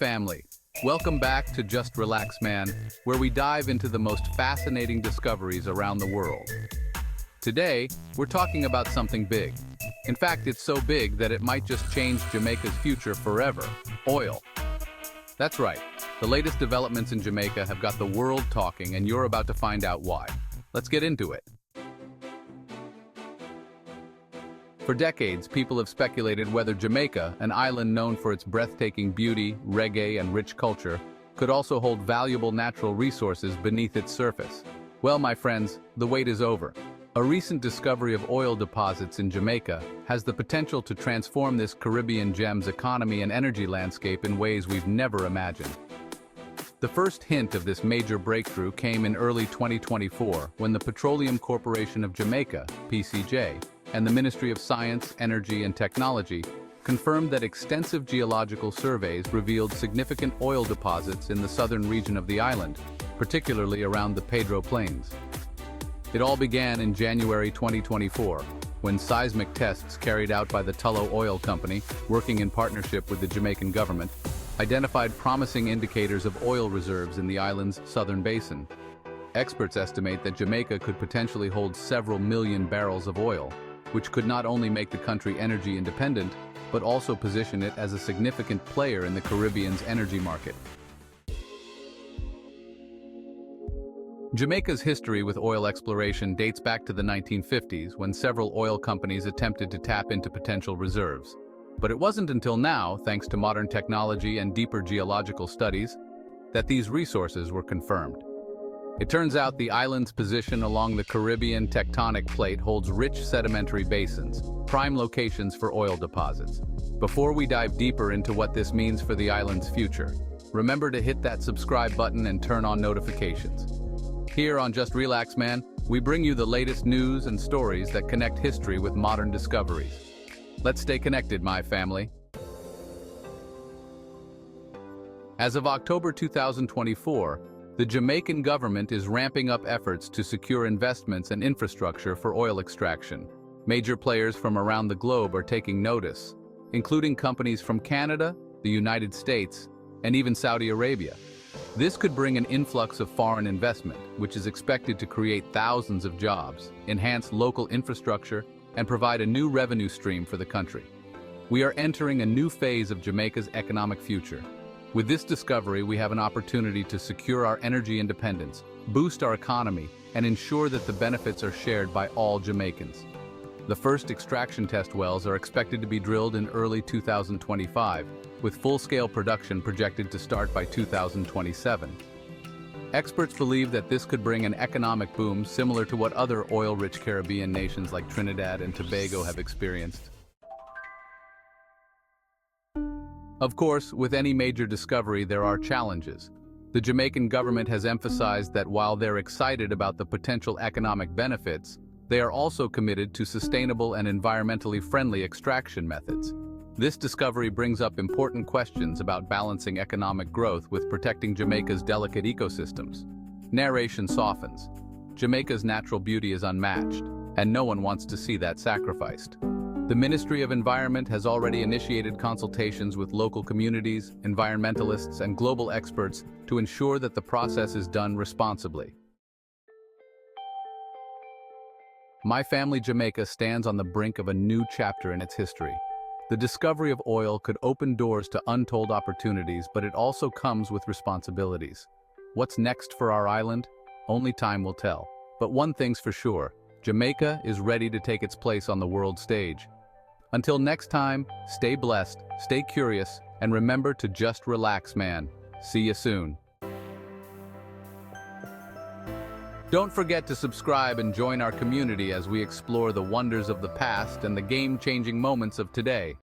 Family, welcome back to Just Relax Man, where we dive into the most fascinating discoveries around the world. Today, we're talking about something big. In fact, it's so big that it might just change Jamaica's future forever: oil. That's right, the latest developments in Jamaica have got the world talking, and you're about to find out why. Let's get into it. For decades, people have speculated whether Jamaica, an island known for its breathtaking beauty, reggae, and rich culture, could also hold valuable natural resources beneath its surface. Well, my friends, the wait is over. A recent discovery of oil deposits in Jamaica has the potential to transform this Caribbean gem's economy and energy landscape in ways we've never imagined. The first hint of this major breakthrough came in early 2024 when the Petroleum Corporation of Jamaica, PCJ, and the Ministry of Science, Energy, and Technology confirmed that extensive geological surveys revealed significant oil deposits in the southern region of the island, particularly around the Pedro Plains. It all began in January 2024, when seismic tests carried out by the Tullow Oil Company, working in partnership with the Jamaican government, identified promising indicators of oil reserves in the island's southern basin. Experts estimate that Jamaica could potentially hold several million barrels of oil, which could not only make the country energy independent, but also position it as a significant player in the Caribbean's energy market. Jamaica's history with oil exploration dates back to the 1950s, when several oil companies attempted to tap into potential reserves. But it wasn't until now, thanks to modern technology and deeper geological studies, that these resources were confirmed. It turns out the island's position along the Caribbean tectonic plate holds rich sedimentary basins, prime locations for oil deposits. Before we dive deeper into what this means for the island's future, remember to hit that subscribe button and turn on notifications. Here on Just Relax Man, we bring you the latest news and stories that connect history with modern discoveries. Let's stay connected, my family. As of October 2024, the Jamaican government is ramping up efforts to secure investments and infrastructure for oil extraction. Major players from around the globe are taking notice, including companies from Canada, the United States, and even Saudi Arabia. This could bring an influx of foreign investment, which is expected to create thousands of jobs, enhance local infrastructure, and provide a new revenue stream for the country. We are entering a new phase of Jamaica's economic future. With this discovery, we have an opportunity to secure our energy independence, boost our economy, and ensure that the benefits are shared by all Jamaicans. The first extraction test wells are expected to be drilled in early 2025, with full-scale production projected to start by 2027. Experts believe that this could bring an economic boom similar to what other oil-rich Caribbean nations like Trinidad and Tobago have experienced. Of course, with any major discovery, there are challenges. The Jamaican government has emphasized that while they're excited about the potential economic benefits, they are also committed to sustainable and environmentally friendly extraction methods. This discovery brings up important questions about balancing economic growth with protecting Jamaica's delicate ecosystems. Narration softens. Jamaica's natural beauty is unmatched, and no one wants to see that sacrificed. The Ministry of Environment has already initiated consultations with local communities, environmentalists, and global experts to ensure that the process is done responsibly. My family Jamaica stands on the brink of a new chapter in its history. The discovery of oil could open doors to untold opportunities, but it also comes with responsibilities. What's next for our island? Only time will tell. But one thing's for sure, Jamaica is ready to take its place on the world stage. Until next time, stay blessed, stay curious, and remember to just relax, man. See you soon. Don't forget to subscribe and join our community as we explore the wonders of the past and the game-changing moments of today.